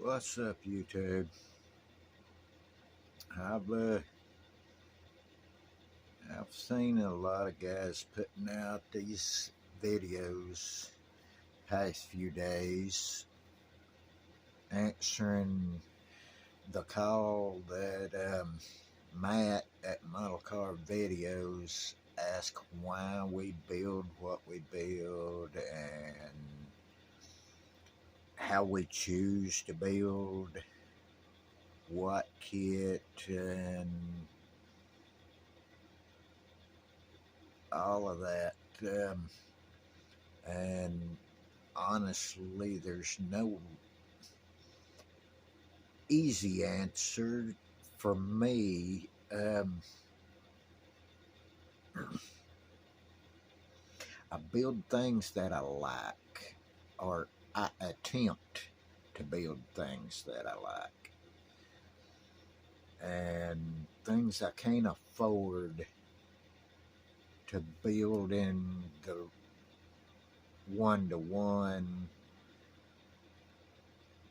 What's up, YouTube? I've uh, I've seen a lot of guys putting out these videos past few days answering the call that Matt at Model Car Videos asked why we build what we build and how we choose to build what kit and all of that. And honestly, there's no easy answer for me. I build things that I like, or I attempt to build things that I like, and things I can't afford to build in the one-to-one.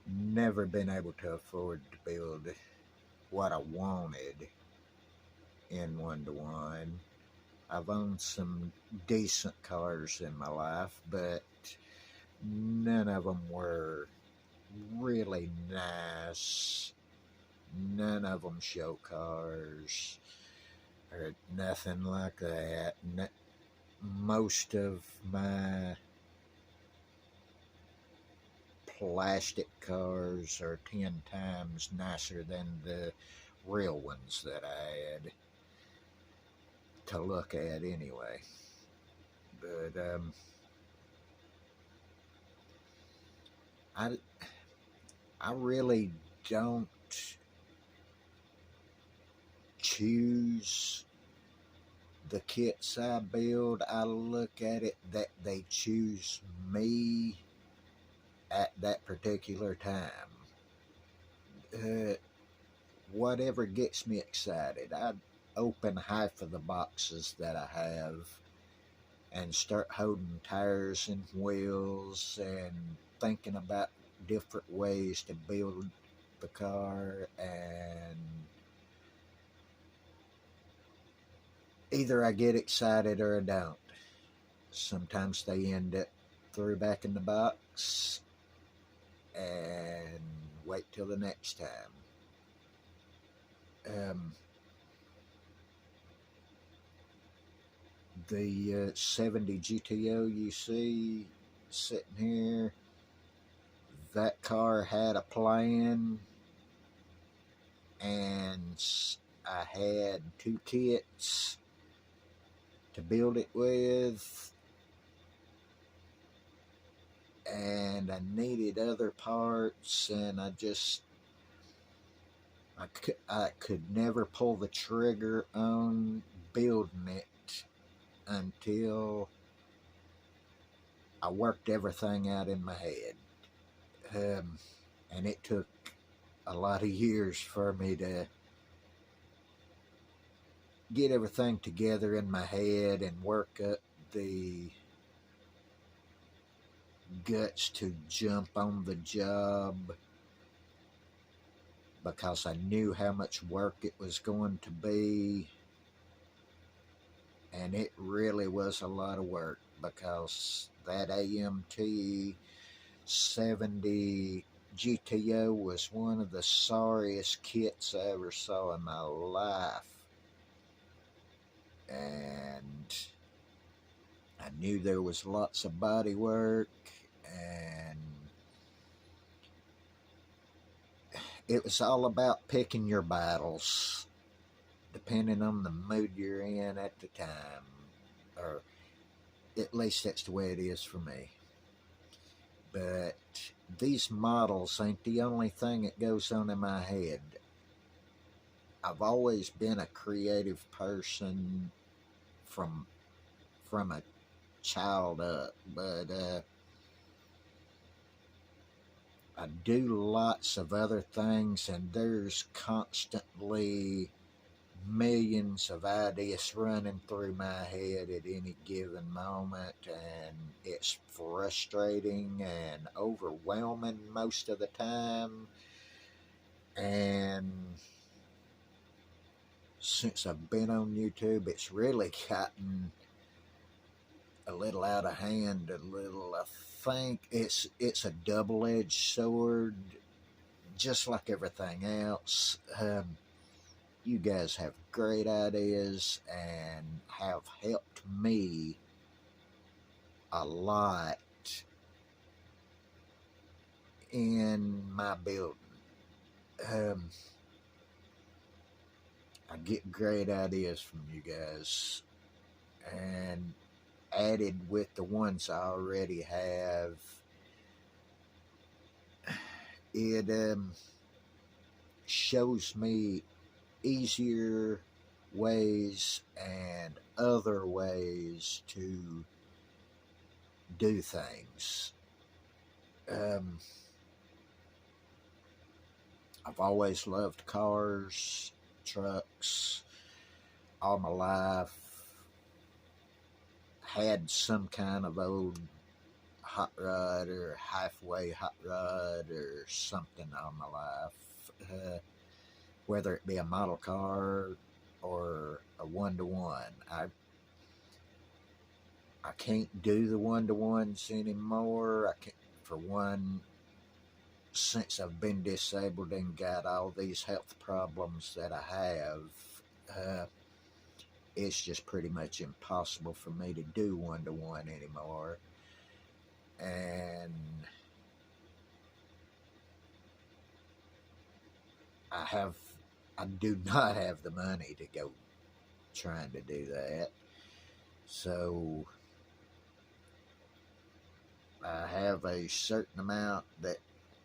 Never been able to afford to build what I wanted in one-to-one. I've owned some decent cars in my life, but none of them were really nice. None of them show cars or nothing like that. Most of my plastic cars are 10 times nicer than the real ones that I had to look at anyway. But I really don't choose the kits I build. I look at it that they choose me at that particular time. Whatever gets me excited. I open half of the boxes that I have and start holding tires and wheels and thinking about different ways to build the car, and either I get excited or I don't. Sometimes they end up throw back in the box and wait till the next time. The 70 GTO you see sitting here, that car had a plan, and I had two kits to build it with, and I needed other parts, and I could never pull the trigger on building it until I worked everything out in my head. And it took a lot of years for me to get everything together in my head and work up the guts to jump on the job, because I knew how much work it was going to be, and it really was a lot of work, because that AMT 70 GTO was one of the sorriest kits I ever saw in my life, and I knew there was lots of body work, and it was all about picking your battles depending on the mood you're in at the time, or at least that's the way it is for me. But these models ain't the only thing that goes on in my head. I've always been a creative person from a child up, but I do lots of other things, and there's constantly millions of ideas running through my head at any given moment, and it's frustrating and overwhelming most of the time. And since I've been on YouTube, it's really gotten a little out of hand. I think it's a double-edged sword, just like everything else. You guys have great ideas and have helped me a lot in my building. Um, I get great ideas from you guys, and added with the ones I already have, it shows me easier ways and other ways to do things. Um, I've always loved cars, trucks, all my life. Had some kind of old hot rod or halfway hot rod or something all my life. Whether it be a model car or a one-to-one. I can't do the one-to-ones anymore. I can't, for one, since I've been disabled and got all these health problems that I have, it's just pretty much impossible for me to do one-to-one anymore. And I do not have the money to go trying to do that. So I have a certain amount that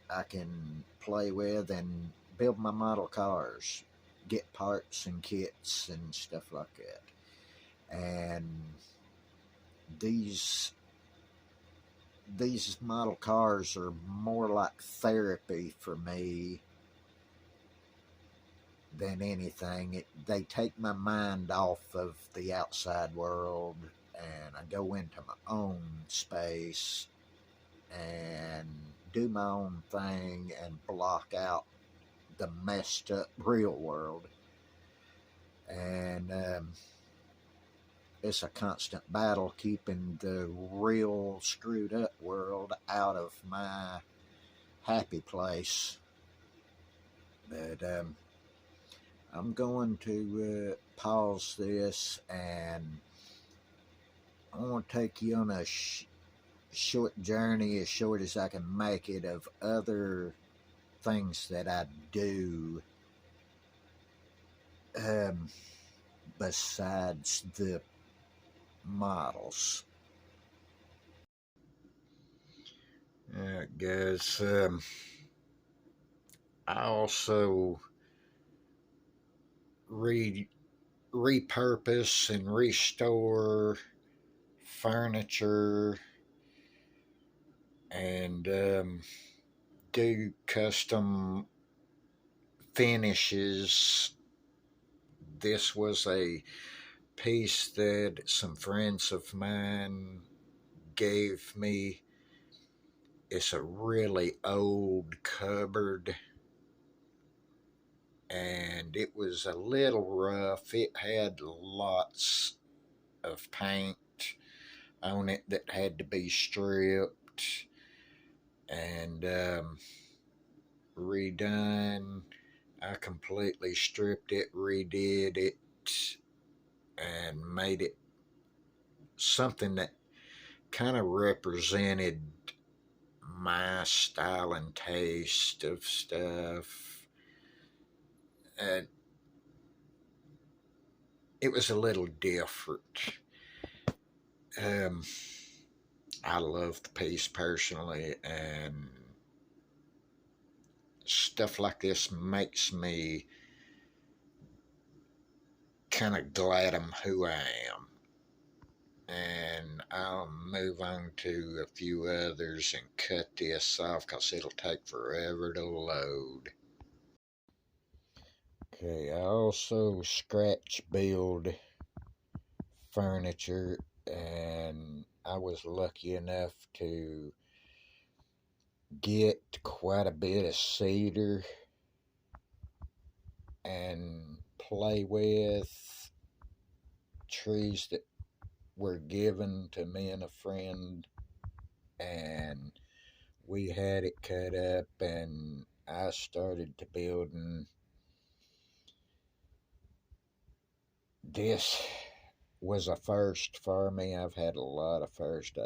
I can play with and build my model cars, get parts and kits and stuff like that. And these model cars are more like therapy for me than anything. They take my mind off of the outside world, and I go into my own space and do my own thing and block out the messed up real world. And it's a constant battle keeping the real screwed up world out of my happy place. But I'm going to pause this, and I want to take you on a short journey, as short as I can make it, of other things that I do besides the models. Guys, I also repurpose and restore furniture and do custom finishes. This was a piece that some friends of mine gave me. It's a really old cupboard, and it was a little rough. It had lots of paint on it that had to be stripped and redone. I completely stripped it, redid it, and made it something that kind of represented my style and taste of stuff. And it was a little different. Um, I love the piece personally, and stuff like this makes me kind of glad I'm who I am. And I'll move on to a few others and cut this off because it'll take forever to load. Okay, I also scratch build furniture, and I was lucky enough to get quite a bit of cedar and play with trees that were given to me and a friend, and we had it cut up, and I started to building. This was a first for me. I've had a lot of firsts.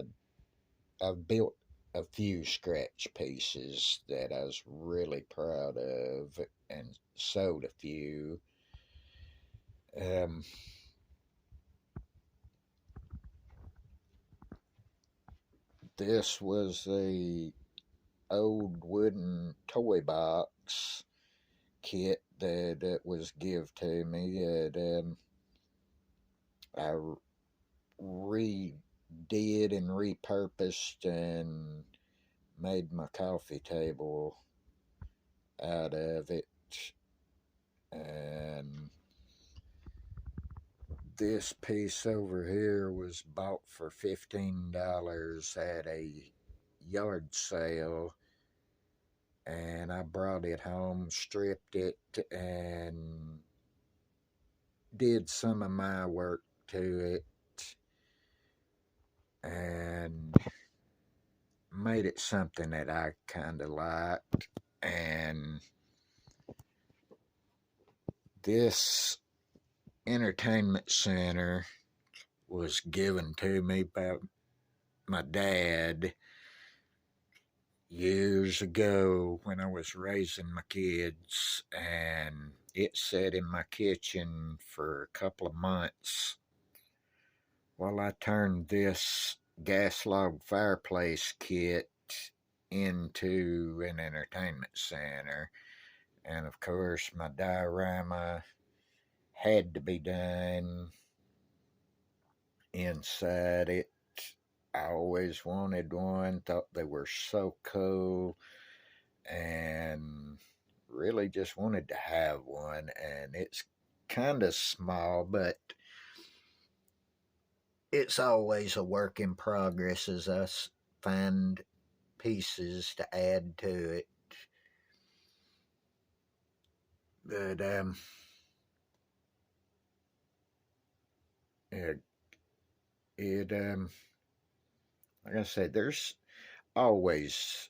I've built a few scratch pieces that I was really proud of, and sold a few. Um, this was a old wooden toy box kit that was give to me. I redid and repurposed and made my coffee table out of it. And this piece over here was bought for $15 at a yard sale, and I brought it home, stripped it, and did some of my work to it, and made it something that I kind of liked. And this entertainment center was given to me by my dad years ago when I was raising my kids, and it sat in my kitchen for a couple of months while I turned this gas log fireplace kit into an entertainment center. And of course, my diorama had to be done inside it. I always wanted one, thought they were so cool, and really just wanted to have one. And it's kind of small, but it's always a work in progress as I find pieces to add to it. But it, it like I said, there's always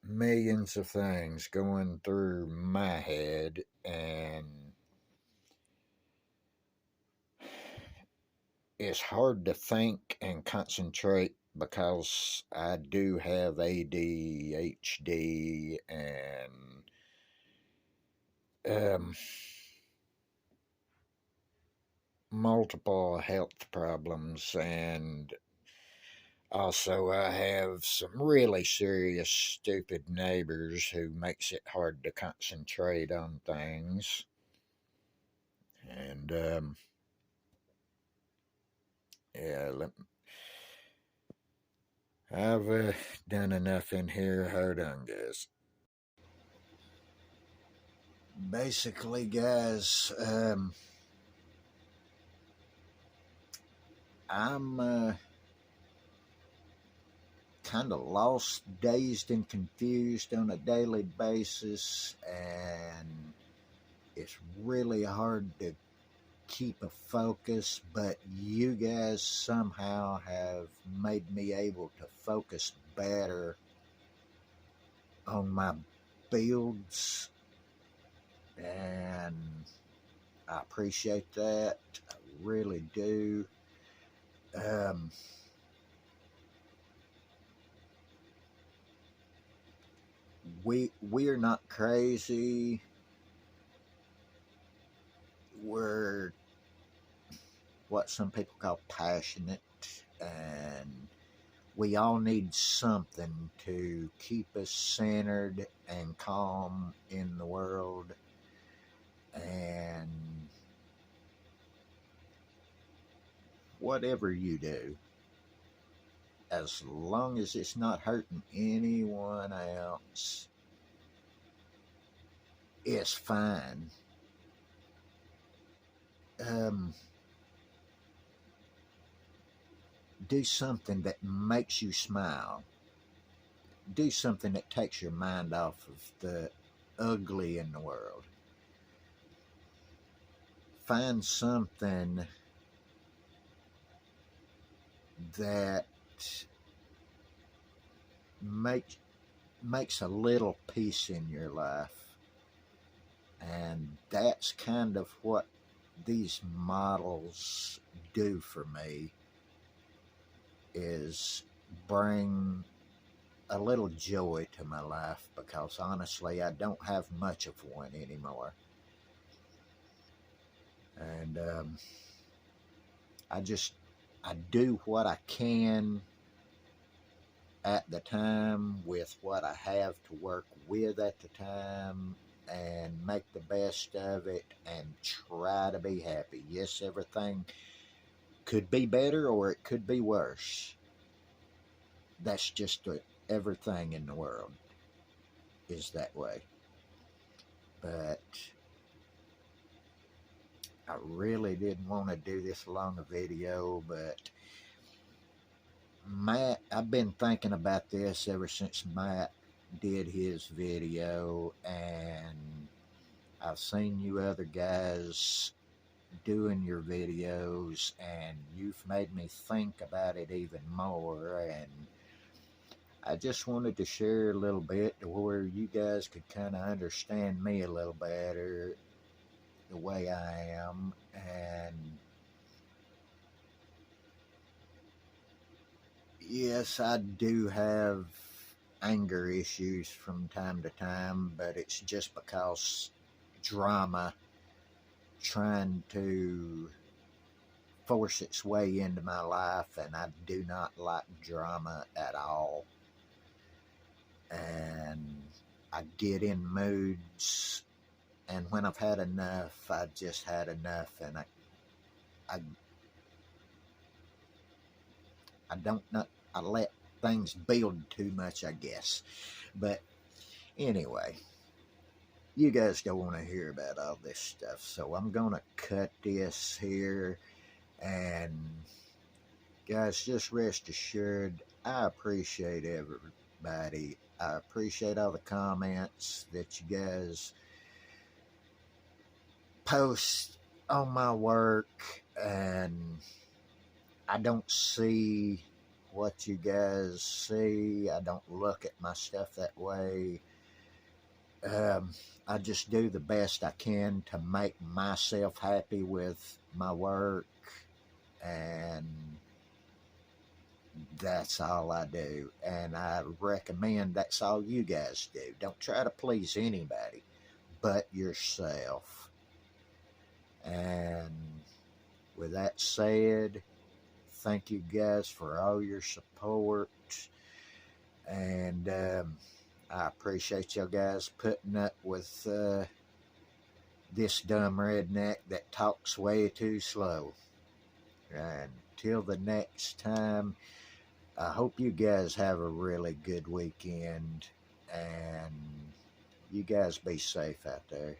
millions of things going through my head, and it's hard to think and concentrate because I do have ADHD and um, multiple health problems, and also I have some really serious stupid neighbors who makes it hard to concentrate on things. And yeah, I've done enough in here. Hold on, guys. Basically, guys, I'm kind of lost, dazed, and confused on a daily basis, and it's really hard to keep a focus. But you guys somehow have made me able to focus better on my builds, and I appreciate that. I really do. Um, we're not crazy. We're what some people call passionate, and we all need something to keep us centered and calm in the world. And whatever you do, as long as it's not hurting anyone else, it's fine. um, do something that makes you smile. Do something that takes your mind off of the ugly in the world. Find something that makes makes a little peace in your life. And that's kind of what these models do for me, is bring a little joy to my life, because honestly I don't have much of one anymore. And I just I do what I can at the time with what I have to work with at the time, and make the best of it and try to be happy. Yes, everything could be better or it could be worse. That's just everything in the world is that way. But I really didn't want to do this long a video, but Matt, I've been thinking about this ever since Matt did his video, and I've seen you other guys doing your videos, and you've made me think about it even more. And I just wanted to share a little bit to where you guys could kind of understand me a little better, the way I am. And yes, I do have anger issues from time to time, but it's just because drama trying to force its way into my life, and I do not like drama at all. And I get in moods, and when I've had enough, I just had enough, and I, I don't know, I let things build too much, I guess. But anyway, you guys don't want to hear about all this stuff, so I'm gonna cut this here. And guys, just rest assured, I appreciate everybody. I appreciate all the comments that you guys post on my work, and I don't see what you guys see. I don't look at my stuff that way. Um, I just do the best I can to make myself happy with my work, and that's all I do. And I recommend that's all you guys do. Don't try to please anybody but yourself. And with that said, thank you guys for all your support. And I appreciate y'all guys putting up with this dumb redneck that talks way too slow. And till the next time, I hope you guys have a really good weekend, and you guys be safe out there.